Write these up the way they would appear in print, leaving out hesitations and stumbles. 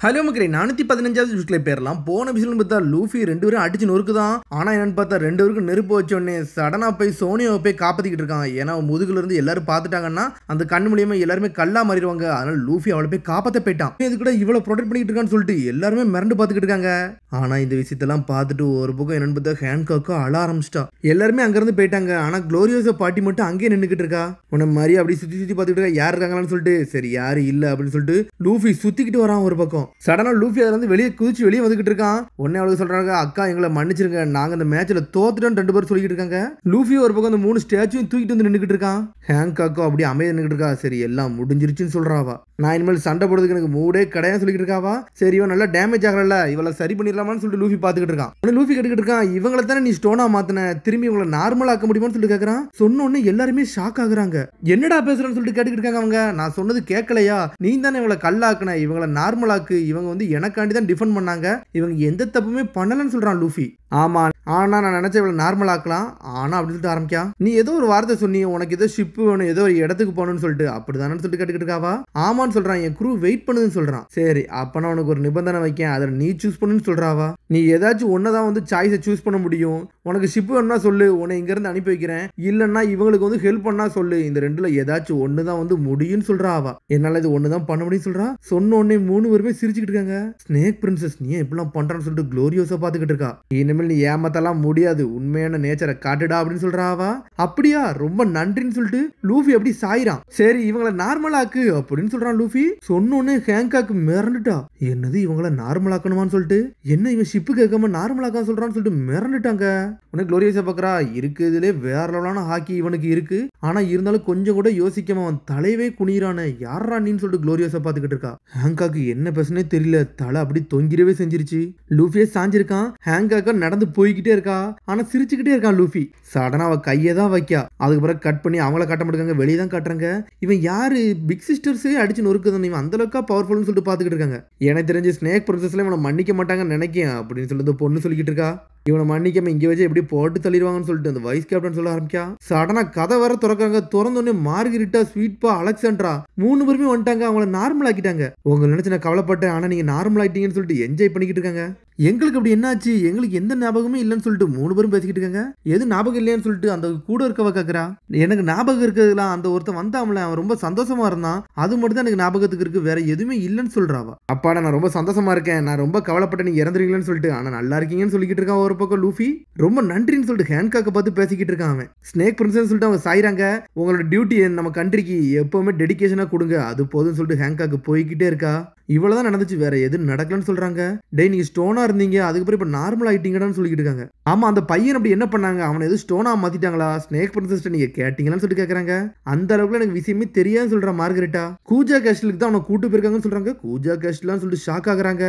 Hello மக்களே 415வது நியூஸ்ல பேரலாம். போன எபிசோட்ல பார்த்தா லூஃபி ரெண்டு பேரும் அடிச்சு நொறுக்குதான். ஆனா என்னன்னு பார்த்தா ரெண்டு பேருக்கும் நெருப்பு வச்ச உடனே சடனா போய் சோனியாவை போய் காப்பாத்திக்கிட்டு இருக்கான். ஏன்னா முதுகுல இருந்து எல்லாரும் பார்த்துட்டாங்கன்னா அந்த கண்ணு மூலியமா எல்லாருமே கல்லா மாறிடுவாங்க. அதனால லூஃபி அவளை போய் காப்பாத்த போயிட்டான். இது கூட இவ்வளவு ப்ரொடெக்ட் பண்ணிட்டு இருக்கான்னு சொல்லிட்டு எல்லாருமே மிரண்டு பார்த்துக்கிட்டு இருக்காங்க. ஆனா இந்த விஷயத்தெல்லாம் பார்த்துட்டு ஒரு பக்கம் என்னன்னு பார்த்தா ஹேன்காக்கும் அழ ஆரம்பிச்சிட்டா. எல்லாருமே அங்க இருந்து போயிட்டாங்க. ஆனா குளோரியோஸா பாட்டி மட்டும் அங்கேயே நின்றுகிட்டு இருக்கா. உன்ன மாதிரி அப்படி சுத்தி சுத்தி பார்த்துக்கிட்டு இருக்கா. யார் இருக்காங்களான்னு சொல்லிட்டு சரி யாரு இல்ல அப்படின்னு சொல்லிட்டு லூஃபி சுத்திக்கிட்டு வரான் ஒரு பக்கம். சடனா லூஃபி அதுல இருந்து வெளியே குதிச்சு வெளியே வந்துகிட்டு இருக்கான். உடனே அவளுக்கு சொல்றாங்க, அக்கா எங்களை மன்னிச்சிருங்க, நாங்க இந்த மேட்ச்ல தோத்துட்டோம் ரெண்டு பேரும் சொல்லிட்டு இருக்காங்க. லூஃபி ஒரு பக்கம் அந்த 3 ஸ்டாச்சுவும் தூக்கிட்டு வந்து நின்றுகிட்டு இருக்கான். ஹேங்காக்கும் அப்படியே அமைதி நின்றுட்டு இருக்கா. சரி எல்லாம் முடிஞ்சிருச்சுன்னு சொல்றாவா. நான் இனிமேல் சண்டை போடுறதுக்கு எனக்கு மூடே கிடையாது சொல்லிட்டு இருக்காவா. சரி இவன் நல்லா டேமேஜ் ஆகல, இவளை சரி பண்ணிடலாமான்னு சொல்லிட்டு லூஃபி பாத்துக்கிட்டு இருக்கான். லூஃபி கேட்டுக்கிட்டு இருக்கான், இவங்களை தானே நீ ஸ்டோனா மாத்தின, திரும்பி இவங்களை நார்மல் ஆக்க முடியுமான்னு சொல்லிட்டு கேட்கறான். சொன்ன உடனே எல்லாருமே ஷாக் ஆகுறாங்க. என்னடா பேசுறேன்னு சொல்லிட்டு கேட்டுக்கிட்டு இருக்காங்க. அவங்க நான் சொன்னது கேட்கலையா, நீ தானே இவங்களை கல்லாக்குன, இவங்களை நார்மல் ஆக்கு, இவங்க வந்து எனக்காண்டி தான் டிஃபெண்ட் பண்ணாங்க, இவங்க எந்த தப்புமே பண்ணலன்னு சொல்றான் லூஃபி. ஆமா ஆனா நான் நினைச்ச இவ்வளவு நார்மல் ஆக்கலாம், ஆனா அப்படின்னு சொல்லிட்டு ஆரம்பிக்கா. நீ ஏதோ ஒரு வார்த்தை சொன்னி, உனக்கு ஏதோ ஷிப் வேணும், ஏதோ ஒரு இடத்துக்கு போகணும்னு சொல்லிட்டு அப்படிதானு சொல்லிட்டு கேட்டுக்கிட்டு இருக்காவா. ஆமான்னு சொல்றான், என் குரூ வெயிட் பண்ணுதுன்னு சொல்றான். சரி அப்பனா உனக்கு ஒரு நிபந்தனை வைக்கேன், அதில் நீ சூஸ் பண்ணுன்னு சொல்றாவா. நீ ஏதாச்சும் ஒன்னதான் வந்து சாய்ஸை சூஸ் பண்ண முடியும். உனக்கு ஷிப் வேணும்னா சொல்லு, உன்னை இங்க இருந்து அனுப்பி வைக்கிறேன், இல்லன்னா இவங்களுக்கு வந்து ஹெல்ப் பண்ணா சொல்லு, இந்த ரெண்டுல ஏதாச்சும் ஒண்ணுதான் வந்து முடியும்னு சொல்றாவா. என்னால இது ஒண்ணுதான் பண்ண முடியும் சொல்றா. சொன்ன உடனே 3 பேருமே சிரிச்சுக்கிட்டு இருக்காங்க. ஸ்னேக் பிரின்சஸ் நீ எப்படிலாம் பண்றான்னு சொல்லிட்டு குளோரியோஸா பாத்துக்கிட்டு இருக்கா. இனிமேல் நீ ஏமாத்தலாம் முடியாது, உண்மையான நேச்சரை காட்டுடா அப்படின்னு சொல்றாவா. அப்படியா ரொம்ப நன்றின்னு சொல்லிட்டு லூஃபி அப்படி சாயிரான். சரி இவங்களை நார்மலாக்கு அப்படின்னு சொல்றான் லூஃபி. சொன்னோன்னு ஹேங்காக்கு மிரண்டுட்டா. என்னது இவங்களை நார்மல் ஆக்கணுமான்னு சொல்லிட்டு, என்ன இவன் ஷிப்பு கேட்காம நார்மல் ஆக்க சொல்றான்னு சொல்லிட்டு மிரண்டுட்டாங்க. உனக்கு குளோரியோஸா பாக்குறா, இருக்குதுலே வேற லெவலான ஹாக்கி இவனுக்கு இருக்கு, ஆனா இருந்தாலும் கொஞ்சம் கூட யோசிக்காம அவன் தலைவே குனிறானே, யாரா நீன்னு சொல்லிட்டு குளோரியோஸா பாத்துக்கிட்டு இருக்கா. ஹேங்காக்கு என்ன பேசுனே தெரியல, தலை அப்படி தொங்கிரவே செஞ்சிருச்சு. லூஃபியே சாஞ்சிருக்கான். ஹேங்காக்க நடந்து போய்கிட்டே இருக்கா, ஆனா சிரிச்சுக்கிட்டே இருக்கான் லூஃபி. சடனா அவ கையை தான் வைக்கா. அதுக்கு பிறகு கட் பண்ணி அவங்கள காட்ட மாட்டாங்க, வெளியே தான் காட்டுறாங்க. இவன் யாரு, பிக் சிஸ்டர்ஸே அடிச்சு நொறுக்குதான், இவன் அந்த அளவுக்கா பவர்ஃபுல்னு சொல்லிட்டு பாத்துக்கிட்டு இருக்காங்க. எனக்கு தெரிஞ்சு ஸ்னேக் பிரின்சஸ்ல இவனை மன்னிக்க மாட்டாங்கன்னு நினைக்கிறேன் அப்படின்னு சொல்லிட்டு பொண்ணு சொல்லிக்கிட்டு இருக்கா. இவனை மன்னிக்காம இங்க வச்சு எப்படி போட்டு தள்ளிடுவாங்கன்னு சொல்லிட்டு அந்த வைஸ் கேப்டன் சொல்ல ஆரம்பிக்கா. சடனா கதை வர திறக்காங்க. திறந்தோடனே மார்கரிட்டா, ஸ்வீட்பா, அலெக்சாண்ட்ரா 3 பேருமே வந்துட்டாங்க. அவங்கள நார்மல் ஆக்கிட்டாங்க. உங்களை நினைச்சு நான் கவலைப்பட்டேன், ஆனா நீங்க நார்மல் ஆயிட்டீங்கன்னு சொல்லிட்டு என்ஜாய் பண்ணிக்கிட்டு இருக்காங்க. எங்களுக்கு அப்படி என்னாச்சு, எங்களுக்கு எந்த ஞாபகமே இல்லைன்னு சொல்லிட்டு 3 பேரும் பேசிக்கிட்டு இருக்காங்க. எது ஞாபகம் இல்லையான்னு சொல்லிட்டு அந்த கூட இருக்கவ கேக்குறா. எனக்கு ஞாபகம் இருக்கிறதுலாம் அந்த ஒருத்தன் வந்தாமல, அவன் ரொம்ப சந்தோஷமா இருந்தான், அது மட்டும் தான் எனக்கு ஞாபகத்துக்கு இருக்கு, வேற எதுவுமே இல்லைன்னு சொல்றாவா. அப்பாடா நான் ரொம்ப சந்தோஷமா இருக்கேன், நான் ரொம்ப கவலைப்பட்டேன் நீங்க இறந்துருவீங்கன்னு சொல்லிட்டு, ஆனா நல்லா இருக்கீங்கன்னு சொல்லிக்கிட்டு இருக்கான். ஒரு பக்கம் லூஃபி ரொம்ப நன்றின்னு சொல்லிட்டு ஹேன்காக்க பார்த்து பேசிக்கிட்டு இருக்கான். அவன் ஸ்னேக் பிரின்சஸ் சொல்லிட்டு அவங்க சாயிறாங்க. உங்களோட டியூட்டி நம்ம கண்ட்ரிக்கு எப்பவுமே டெடிகேஷனா கொடுங்க, அது போதும்னு சொல்லிட்டு ஹேன்காக்கு போய்கிட்டே இருக்கா. இவ்வளவுதான் நடந்துச்சு, வேற எதுவும் நடக்கலன்னு சொல்றாங்க. டே நீங்க ஸ்டோனா இருந்தீங்க, அதுக்கப்புறம் இப்ப நார்மல் ஆயிட்டீங்கன்னு சொல்லிட்டு இருக்காங்க. ஆமா அந்த பையன் அப்படி என்ன பண்ணாங்க, அவனை எதுவும் ஸ்டோனா மாத்திட்டாங்களா ஸ்னேக் பிரின்சஸ் நீங்க கேட்டீங்களான்னு சொல்லிட்டு கேக்குறாங்க. அந்த அளவுக்கு எனக்கு விஷயமே தெரியாதுன்னு சொல்ற மார்கரெட்டா. கூஜா கேஸ்டலுக்கு தான் அவனை கூட்டு போயிருக்காங்கன்னு சொல்றாங்க. கூஜா கேஸ்டலாம் சொல்லிட்டு ஷாக் ஆகுறாங்க.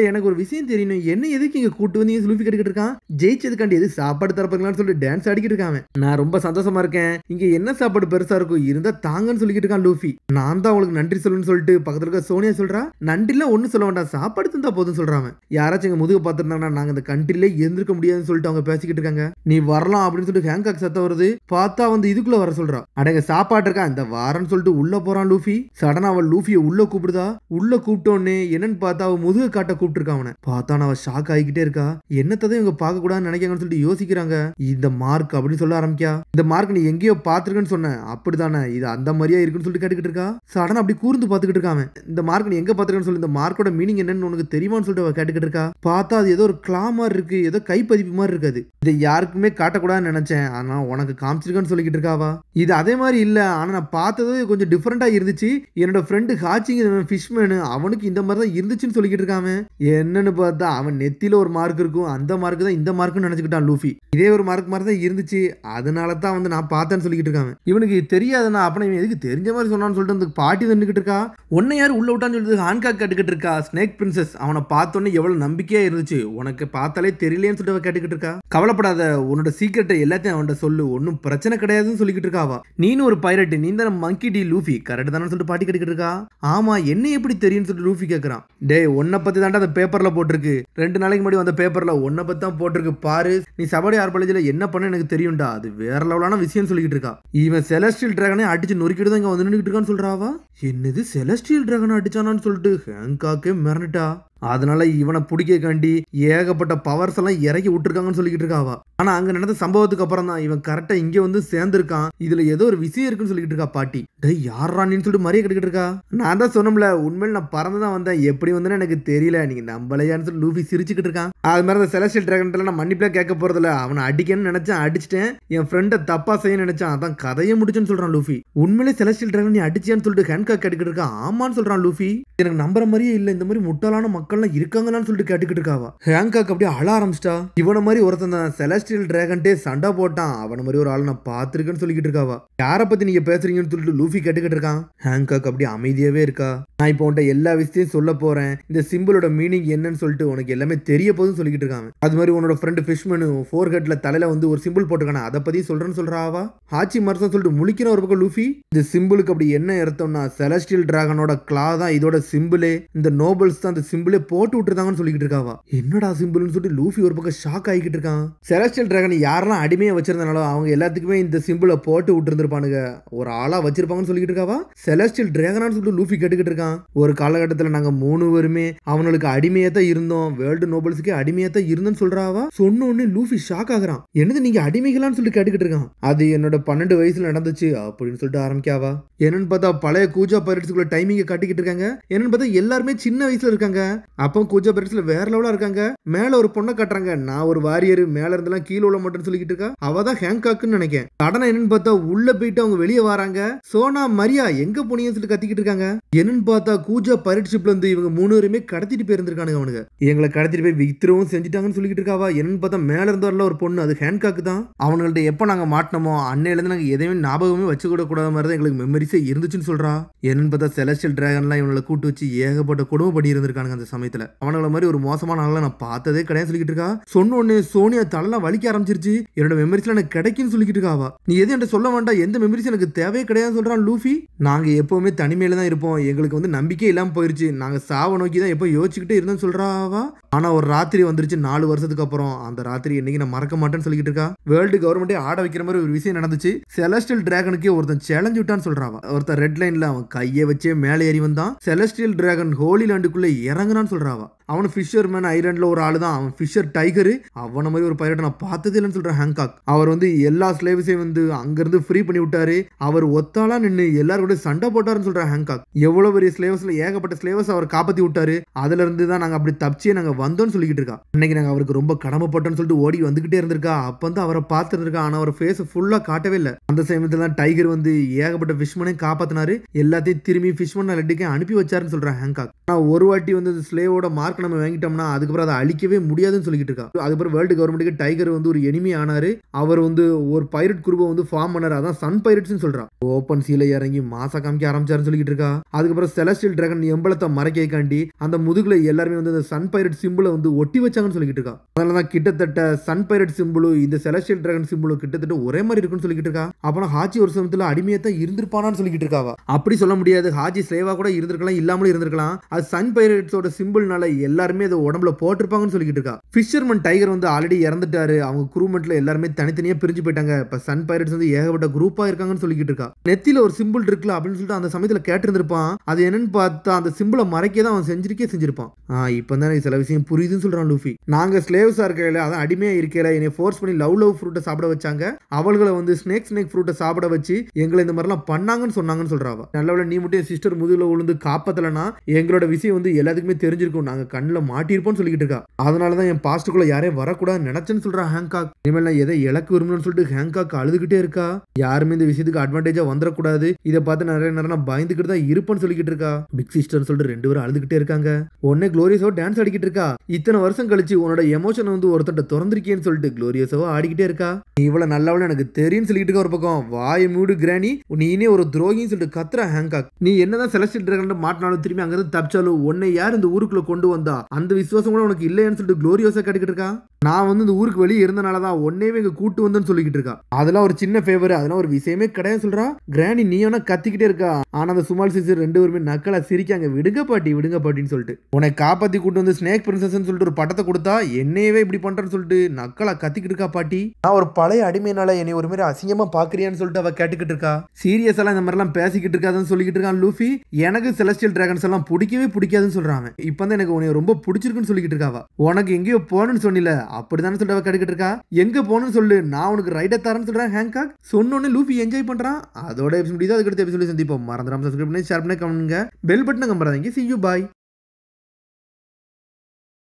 எனக்கு ஒரு விஷயம் தெரியணும், என்ன எதுக்கு இங்க கூட்டு வந்து லூஃபி கேட்டுக்கிட்டு இருக்கான். ஜெயிச்சதுக்காண்டி எது சாப்பாடு தரப்பங்களான்னு சொல்லிட்டு டான்ஸ் ஆடிக்கிட்டு இருக்காங்க. நான் ரொம்ப சந்தோஷமா இருக்கேன், இங்க என்ன சாப்பாடு பெருசா இருக்கும் இருந்தா தாங்கன்னு சொல்லிக்கிட்டு இருக்கான் லூஃபி. நான் தான் உங்களுக்கு நன்றி சொல்லணும்னு சொல்லிட்டு பக்கத்துல இருக்க சோனியா சொல்றா. நன்றில ஒண்ணு சொல்ல வேண்டாம், சாப்பாடு தந்தா போதும் சொல்றாங்க. யாராச்சும் எங்க முதுக பார்த்திருந்தாங்கன்னா நாங்க இந்த கண்ட்ரிலே இருந்திருக்க முடியாதுன்னு சொல்லிட்டு அவங்க பேசிக்கிட்டு இருக்காங்க. நீ வரலாம் அப்படின்னு சொல்லிட்டு ஹேங்காக் சத்தம் வருது. பார்த்தா வந்து இதுக்குள்ள வர சொல்றா. அடங்க சாப்பாடு இருக்கா இந்த வாரன்னு சொல்லிட்டு உள்ள போறான் லூஃபி. சடனா அவள் லூஃபியை உள்ள கூப்பிடுதா. உள்ள கூப்பிட்டோன்னே என்னன்னு பார்த்தா அவ முதுக காட்ட கூப்பிட்டு இருக்கா. அவனை பார்த்தா அவ ஷாக் ஆகிக்கிட்டே இருக்கா. என்னத்ததான் இவங்க பார்க்க கூடாதுன்னு நினைக்காங்கன்னு சொல்லிட்டு யோசிக்கிறாங்க. இந்த மார்க் அப்படின்னு சொல்ல ஆரம்பிக்கா. இந்த மார்க் நீ எங்கேயோ பாத்துருக்கன்னு சொன்ன, அப்படித்தானே இது அந்த மாதிரியா இருக்குன்னு சொல்லிட்டு கேட்டுக்கிட்டு இருக்கா. சடனா அப்படி கூர்ந்து பாத்துக்கிட்டு இருக்காங்க. இந்த மார்க் நீ எங்க பாத்துருக்கன்னு சொல்லி, இந்த மார்க்கோட மீனிங் என்னன்னு உனக்கு தெரியுமான்னு சொல்லிட்டு அவ கேட்டுக்கிட்டு இருக்கா. பார்த்தா அது ஏதோ ஒரு கிளா மாதிரி இருக்கு, ஏதோ கைப்பதிப்பு மாதிரி இருக்காது. இதை யாருக்குமே காட்டக்கூடாதுன்னு நினைச்சேன், ஆனா உனக்கு காமிச்சிருக்கான்னு சொல்லிக்கிட்டு இருக்காவா. இது அதே மாதிரி இல்ல, ஆனா நான் பார்த்தது கொஞ்சம் டிஃபரெண்டா இருந்துச்சு. என்னோட ஃப்ரெண்டு ஹாச்சிங் ஃபிஷ்மேனு அவனுக்கு இந்த மாதிரி தான் இருந்துச்சுன்னு சொல்லிக்கிட்டு இருக்காம. என்னன்னு பார்த்தா அவன் நெத்தியில ஒரு மார்க் இருக்கும், அந்த மார்க் தான் இந்த மார்க்னு நினைச்சுக்கிட்டான் லூஃபி. இதே ஒரு மார்க் மாதிரி தான் இருந்துச்சு, அதனால தான் வந்து நான் பார்த்தேன்னு சொல்லிக்கிட்டு இருக்காங்க. இவனுக்கு தெரியாதுன்னா அப்ப இவன் எதுக்கு தெரிஞ்ச மாதிரி சொன்னான்னு சொல்லிட்டு அந்த பாட்டி தந்துக்கிட்டு இருக்கா. உன்னை யார் உள்ள விட்டான்னு சொல்லிட்டு ஹான்காக் கேட்டுக்கிட்டு இருக்கா. ஸ்னேக் பிரின்சஸ் அவனை பார்த்தோன்னே எவ்வளவு நம்பிக்கையா இருந்துச்சு, உனக்கு பார்த்தாலே தெரியலேன்னு சொல்லிட்டு அவ கேட்டுக்கிட்டு இருக்கா. கவலைப்படாத, உன்னோட சீக்கிரட்டை எல்லாத்தையும் அவன்கிட்ட சொல்லு, ஒன்னும் பிரச்சனை கிடையாதுன்னு சொல்லிக்கிட்டு இருக்காவா. நீனும் ஒரு பைரட், நீ தான மங்கி டி லூஃபி கரெக்ட் தானே சொல்லிட்டு பாட்டி கேட்டுக்கிட்டு இருக்கா. ஆமா என்ன எப்படி தெரியும்னு சொல்லிட்டு லூஃபி கேட்கறான். டேய் உன்னை பத்தி தாண்டா அந்த பேப்பர்ல போட்டிருக்கு, 2 நாளைக்கு முன்னாடி வந்த பேப்பர்ல உன்னை பத்தி தான் போட்டிருக்கு பாரு, நீ சபடி ஆர்பாலஜில என்ன பண்ண எனக்கு தெரியும்டா, அது வேற லெவலான விஷயம் சொல்லிக்கிட்டு இருக்கா. இவன் செலஸ்டியல் டிராகனை அடிச்சு நொறுக்கிட்டு தான் இங்க வந்து நின்றுட்டு இருக்கான்னு சொல்றாவா. என்னது செலஸ்டியல் டிராகனை அடிச்சானான்னு சொல்லிட்டு ஹேங்காக்கே மிரண்டுட்டா. அதனால இவனை பிடிக்காண்டி ஏகப்பட்ட பவர்ஸ் எல்லாம் இறக்கி விட்டுருக்காங்கன்னு சொல்லிக்கிட்டு இருக்காவா. ஆனா அங்க நடந்த சம்பவத்துக்கு அப்புறம் தான் இவன் கரெக்டா இங்க வந்து சேர்ந்திருக்கான். இதுல ஏதோ ஒரு விஷயம் இருக்குன்னு சொல்லிக்கிட்டு இருக்கா பாட்டி. டேய் யாரான்னு சொல்லிட்டு மரியாதை கட்டிக்கிட்டு இருக்கா. நான் தான் சொன்னோம்ல, உண்மையில நான் பறந்துதான் வந்தேன், எப்படி வந்தேன்னு எனக்கு தெரியல, நீங்க நம்பலையான்னு சொல்லி லூஃபி சிரிச்சுக்கிட்டு இருக்கான். அது மாதிரி அந்த செலஸ்டியல் டிராகன் நான் மன்னிப்பே கேட்க போறதில்ல, அவனை அடிக்கணும்னு நினைச்சேன், அடிச்சிட்டேன், என் ஃப்ரெண்டை தப்பா செய்ய நினைச்சான், அதான் கதையை முடிச்சுன்னு சொல்றான் லூஃபி. உண்மையிலே செலஸ்டியல் டிராகன் நீ அடிச்சியான்னு சொல்லிட்டு ஹேண்ட்காக் கேட்டுக்கிட்டு இருக்கான். ஆமான்னு சொல்றான் லூஃபி. எனக்கு நம்புற மாதிரியே இல்ல, இந்த மாதிரி முட்டாளான மக்கள்லாம் இருக்காங்களான்னு சொல்லிட்டு கேட்டுக்கிட்டு இருக்காவா. ஹேங்காக் அப்படியே அழ ஆரம்பிச்சிட்டா. இவனை மாதிரி ஒருத்தன் தான் செலஸ்டியல் டிராகன்ட்டே சண்டை போட்டான், அவன மாதிரி ஒரு ஆள் நான் பாத்திருக்கேன்னு சொல்லிக்கிட்டு இருக்காவா. யாரை பத்தி நீங்க பேசுறீங்கன்னு சொல்லிட்டு லூஃபி கேட்டுக்கிட்டு இருக்கான். ஹேங்காக் அப்படியே அமைதியாவே இருக்கா. நான் இப்போ உன்ட்ட எல்லா விஷயத்தையும் சொல்ல போறேன், இந்த சிம்பிளோட மீனிங் என்னன்னு சொல்லிட்டு உனக்கு எல்லாமே தெரிய போதுன்னு சொல்லிக்கிட்டு இருக்காங்க. அது மாதிரி உன்னோட ஃப்ரெண்டு ஃபிஷ்மனு ஃபோர் ஹெட்ல தலையில வந்து ஒரு சிம்பிள் போட்டுக்கான, அதை பத்தி சொல்றேன்னு சொல்றாவா. ஆச்சி மரசம் சொல்லிட்டு முழிக்கிற ஒரு பக்கம் லூஃபி. இந்த சிம்பிளுக்கு அப்படி என்ன அர்த்தம்னா செலஸ்டியல் டிராகனோட கிளா தான் இதோட சிம்பிளே, இந்த நோபல்ஸ் தான் இந்த சிம்பிளே போட்டு விட்டுருந்தாங்கன்னு சொல்லிக்கிட்டு இருக்காவா. என்னடா சிம்பிள்னு சொல்லிட்டு லூஃபி ஒரு பக்கம் ஷாக் ஆகிக்கிட்டு இருக்கான். செலஸ்டியல் டிராகன் யாரெல்லாம் அடிமையா வச்சிருந்தாலும் அவங்க எல்லாத்துக்குமே இந்த சிம்பிளை போட்டு விட்டு இருந்திருப்பானுங்க, ஒரு ஆளா வச்சிருப்பாங்கன்னு சொல்லிக்கிட்டு இருக்காவா. செலஸ்டியல் டிராகனான்னு சொல்லிட்டு லூஃபி கேட்டுக்கிட்டு இருக்கான். ஒரு காலகட்டத்தில் நாங்க 3 பேருமே அவனுக்கு அடிமையா தான் இருந்தோம், வேர்ல்டு நோபல்ஸ்க்கே அடிமையா தான் இருந்தோம்னு சொல்றாவா. சொன்ன உடனே லூஃபி ஷாக் ஆகுறான். என்னது நீங்க அடிமைகளான்னு சொல்லி கேட்டுக்கிட்டு இருக்கான். அது என்னோட 12 வயசுல நடந்துச்சு அப்படின்னு சொல்லிட்டு ஆரம்பிக்காவா. என்னன்னு பார்த்தா பழைய கூஜா பைரட்ஸ்க்குள்ள டைமிங்க காட்டிக்கிட்டு இருக்காங்க. என்னன்னு பார்த்தா எல்லாருமே சின்ன வயசுல இருக்காங்க. அப்போ கூஜா பைரட்ஸ்ல வேற லெவலா இருக்காங்க. மேல ஒரு பொண்ணை காட்டுறாங்க, நான் ஒரு வாரியர், மேல இருந்தெல்லாம் கீழே உள்ள மட்டும் சொல்லிக்கிட்டு இருக்கா. அவதான் ஹேங்காக்னு நினைக்கிறேன். கடனை என்னன்னு பார்த்தா உள்ள போயிட்டு அவங்க வெளியே வராங்க. சோனா மரியா எங்க போனீங்கன்னு சொல்லி கத்திக்கிட்டு இருக்காங்க. என்னன்னு பார்த்தா கூஜா பைரட் ஷிப்ல இருந்து இவங்க 3 பேருமே கடத்திட்டு போயிருந்திருக்கானுங்க. அவனுங்க எங்களை கடத்திட்டு போய் விக்ரவும் செஞ்சுட்டாங்கன்னு சொல்லிக்கிட்டு இருக்காவா. என்னன்னு பார்த்தா மேல இருந்து வரல ஒரு பொண்ணு, அது ஹேங்காக் தான். அவங்கள்ட்ட எப்ப நாங்க மாட்டினோமோ அன்னையில இருந்து நாங்க எதையுமே ஞாபகமே வச்சுக்கூட கூடாத மாதிரி தான் எங்களுக்கு மெமரிஸே இருந்துச்சுன்னு சொல்றா. என்னன்னு பார்த்தா செலஸ்டியல் டிராகன்லாம் இவங்களை கூட்டு வச்சு ஏகப்பட்ட கொடுமை பண்ணி இருந்திருக்கானுங்க அந்த சமயத்துல. அவங்கள மாதிரி ஒரு மோசமான ஆளை நான் பார்த்ததே கிடையாது சொல்லிக்கிட்டு இருக்கா. சொன்ன உடனே சோனியா தலைலாம் வலிக்க ஆரம்பிச்சிருச்சு. என்னோட மெமரிஸ்ல எனக்கு கிடைக்குன்னு சொல்லிக்கிட்டு இருக்காவா. நீ எது என்கிட்ட சொல்ல வேண்டாம், எந்த மெமரிஸ் எனக்கு தேவையே கிடையாது சொல்றான் லூஃபி. நாங்க எப்பவுமே தனிமையில தான் இருப்போம், எங்களுக்கு வந்து நம்பிக்கை இல்லாம போயிருச்சு, நாங்க சாவ நோக்கி தான் எப்போ யோசிச்சுக்கிட்டே இருந்தோம்னு சொல்றாவா. ஆனா ஒரு ராத்திரி வந்துருச்சு 4 வருஷத்துக்கு அப்புறம், அந்த ராத்திரி என்னைக்கு நான் மறக்க மாட்டேன்னு சொல்லிக்கிட்டு இருக்கா. வேர்ல்டு கவர்மெண்டே ஆட வைக்கிற மாதிரி ஒரு விஷயம் நடந்துச்சு. செலஸ்டியல் டிராகனுக்கே ஒருத்தன் சேலஞ்ச் விட்டான்னு சொல்றாவா. ஒருத்தன் ரெட் லைன்ல அவன் கையை வச்சே மேலே ஏறி வந்தான். செலஸ்டியல் டிராகன் ஹோலி லேண்டுக்குள்ள இறங்குனான்னு சொல்றாவா. அவன் ஃபிஷர்மேன் ஐலாண்ட்ல ஒரு ஆளு தான், அவன் ஃபிஷர் டைகர். அவன மாதிரி ஒரு பைரட்டை நான் பார்த்ததே இல்லைன்னு சொல்றான் ஹேங்காக். அவர் வந்து எல்லா ஸ்லேவ்ஸையும் வந்து அங்கிருந்து ஃப்ரீ பண்ணி விட்டாரு. அவர் ஒத்தாளா நின்று எல்லாரும் கூட சண்டை போட்டாருன்னு சொல்றான் ஹேங்காக். எவ்வளவு பெரிய ஸ்லேவ்ஸ்ல ஏகப்பட்ட ஸ்லேவ்ஸ் அவர் காப்பாத்தி விட்டாரு. அதுல இருந்து தான் நாங்க அப்படி தப்பிச்சே நாங்க வந்தோம்னு சொல்லிக்கிட்டு இருக்கா. அன்னைக்கு நாங்க அவருக்கு ரொம்ப கடமைப்பட்டோம்னு சொல்லிட்டு ஓடி வந்துகிட்டே இருந்திருக்கா. அப்ப வந்து அவரை பார்த்துருக்கா, ஆனா அவர் ஃபேஸ் ஃபுல்லா காட்டவே இல்லை. அந்த சமயத்துல தான் டைகர் வந்து ஏகப்பட்ட ஃபிஷ்மனையும் காப்பாத்தினாரு. எல்லாத்தையும் திரும்பி ஃபிஷ்மன் ரெட்டிக்கு அனுப்பி வச்சாருன்னு சொல்றான் ஹேங்காக். ஆனா ஒரு வாட்டி வந்து ஸ்லேவோட மார்க் நம்ம வாங்கிட்டோம்னா அதுக்கப்புறம் அதை அழிக்கவே முடியாதுன்னு சொல்லிக்கிட்டு இருக்கா. அதுக்கப்புறம் வேர்ல்டு கவர்மெண்ட்டுக்கு டைகர் வந்து ஒரு எனிமி ஆனாரு. அவர் வந்து ஒரு பைரட் குரூப்பை வந்து ஃபார்ம் பண்ணாரு, அதான் சன் பைரட்ஸ்னு சொல்றா. ஓப்பன் சீல இறங்கி மாசா காமிக்க ஆரம்பிச்சாருன்னு சொல்லிக்கிட்டு இருக்கா. அதுக்கப்புறம் செலஸ்டியல் டிராகன் எம்பளத்தை மறைக்காண்டி அந்த முதுகுல எல்லாருமே வந்து அந்த சன் பைரட் சிம்பிளை வந்து ஒட்டி வச்சாங்கன்னு சொல்லிக்கிட்டு இருக்கா. அதனாலதான் கிட்டத்தட்ட சன் பைரட் சிம்பிளும் இந்த செலஸ்டியல் டிராகன் சிம்பிளும் கிட்டத்தட்ட ஒரே மாதிரி இருக்குன்னு சொல்லிக்கிட்டு இருக்கா. அப்பனா ஹாஜி ஒரு சமயத்துல அடிமையத்தான் இருந்திருப்பானான்னு சொல்லிக்கிட்டு இருக்காவா. அப்படி சொல்ல முடியாது, ஹாஜி ஸ்லேவா கூட இருந்திருக்கலாம், இல்லாமலும் இருந்திருக்கலாம். அது சன் பைரட்ஸோட சிம்பிள்னால எல்லாருமே அதை உடம்புல போட்டிருப்பாங்கன்னு சொல்லிக்கிட்டு இருக்கா. ஃபிஷர்மேன் டைகர் வந்து ஆல்ரெடி இறந்துட்டாரு, அவங்க குரூமெண்ட்ல எல்லாருமே தனித்தனியா பிரிஞ்சு போயிட்டாங்க. இப்ப சன் பைரட்ஸ் வந்து ஏகப்பட்ட குரூப்பா இருக்காங்கன்னு சொல்லிக்கிட்டு இருக்கா. நெத்தில ஒரு சிம்பிள் இருக்குல்ல அப்படின்னு சொல்லிட்டு அந்த சமயத்துல கேட்டிருந்திருப்பான். அது என்னன்னு பார்த்தா அந்த சிம்பிளை மறைக்க தான் அவன் செஞ்சிருப்பான். இப்பதான் சில விஷயம் புரியுதுன்னு சொல்றான் லூஃபி. நாங்க ஸ்லேவ்ஸா இருக்கையில, அதான் அடிமையா இருக்கையில என்னை ஃபோர்ஸ் பண்ணி லவ் ஃப்ரூட்டை சாப்பிட வச்சாங்க. அவள்களை வந்து ஸ்னேக் ஃப்ரூட்டை சாப்பிட வச்சு எங்களை இந்த மாதிரிலாம் பண்ணாங்கன்னு சொன்னாங்கன்னு சொல்றாவா. நல்லவேளை நீ மட்டும் சிஸ்டர் முதுகுல விழுந்து காப்பாத்தலனா எங்களோட விஷயம் வந்து எல்லாத்துக்குமே தெரிஞ்சிருக்கும், நாங்க கண்ணில் மாட்டிருப்போம்னு சொல்லிக்கிட்டு இருக்கா. அதனாலதான் என் பாஸ்டுக்குள்ள யாரையும் வரக்கூடாதுன்னு நினைச்சேன்னு சொல்றா ஹேங்காக். இனிமேல் நான் எதை இலக்கு விரும்பணும்னு சொல்லிட்டு ஹேங்காக் அழுதுகிட்டே இருக்கா. யாருமே இந்த விஷயத்துக்கு அட்வான்டேஜா வந்துடக்கூடாது, இதை பார்த்து நிறைய நேரம் பயந்துகிட்டு தான் இருப்பேன்னு சொல்லிக்கிட்டு இருக்கா. பிக் சிஸ்டர் சொல்லிட்டு 2 பேரும் அழுதுகிட்டே இருக்காங்க. உடனே குளோரியஸோ டான்ஸ் ஆடிக்கிட்டு இருக்கா. இத்தனை வருஷம் கழிச்சு உன்னோட எமோஷன் வந்து ஒருத்தட்ட திறந்திருக்கேன்னு சொல்லிட்டு குளோரியஸோ ஆடிக்கிட்டே இருக்கா. நீ இவ்வளவு நல்லவளு எனக்கு தெரியும் சொல்லிட்டு இருக்க. ஒரு பக்கம் வாய மூடு கிராணி, நீனே ஒரு துரோகின்னு சொல்லிட்டு கத்துறா ஹேங்காக். நீ என்னதான் செலஸ்டியல் டிராகன் மாட்டினாலும் திரும்பி அங்கிருந்து தப்பிச்சாலும் உன்னை யார் இந்த ஊருக்குள்ள கொண்டு வந்தா வந்தா அந்த விசுவாசம் கூட உனக்கு இல்லையான்னு சொல்லிட்டு குளோரியோஸா கேட்டுக்கிட்டு இருக்கா. நான் வந்து இந்த ஊருக்கு வெளியே இருந்தனாலதான் ஒன்னேவே இங்க கூட்டு வந்தேன்னு சொல்லிக்கிட்டு இருக்கா. அதெல்லாம் ஒரு சின்ன ஃபேவர், அதெல்லாம் ஒரு விஷயமே கிடையாது சொல்றா. கிராண்டி நீ வேணா கத்திக்கிட்டே இருக்கா. ஆனா அந்த சுமால் சிஸ்டர் 2 பேருமே நக்கலா சிரிக்காங்க. விடுங்க பாட்டி விடுங்க பாட்டின்னு சொல்லிட்டு உன்னை காப்பாத்தி கூட்டு வந்து ஸ்னேக் பிரின்சஸ் சொல்லிட்டு ஒரு பட்டத்தை கொடுத்தா என்னையவே இப்படி பண்றேன்னு சொல்லிட்டு நக்கலா கத்திக்கிட்டு இருக்கா பாட்டி. நான் ஒரு பழைய அடிமையினால என்னை ஒரு மாதிரி அசிங்கமா பாக்குறியான்னு சொல்லிட்டு அவ கேட்டுக்கிட்டு இருக்கா. சீரியஸ் எல்லாம் இந்த மாதிரி எல்லாம் பேசிக்கிட்டு இருக்காதுன்னு சொல்லிக்கிட்டு இருக்கான் லூஃபி. எனக்கு செலஸ்டியல் டிராகன்ஸ் எல்லாம் பிடிக்கவே பிடிக்காதுன்னு சொல்றாங்க. இப்போ வந்து எனக்கு உன்னை ரொம்ப பிடிச்சிருக்குன்னு சொல்லிக்கிட்டு இருக்காவா. உனக்கு எங்கேயோ போகணும்னு சொன்னில அப்படிதானே சொல்லிட்டு அவ கேட்டுக்கிட்டு இருக்கா. எங்க போகணும்னு சொல்லு, நான் உனக்கு ரைட தரேன்னு சொல்றேன் ஹேங்காக். சொன்னோன்னே லூஃபி என்ஜாய் பண்றான். அதோட எபிசோட் முடியுது. அதுக்கு அடுத்த எபிசோட சந்திப்போம். மறந்துடாம சப்ஸ்கிரைப் பண்ணி ஷேர் பண்ணி கமெண்ட் பண்ணுங்க. பெல் பட்டனை கம்பறாதீங்க. see you bye.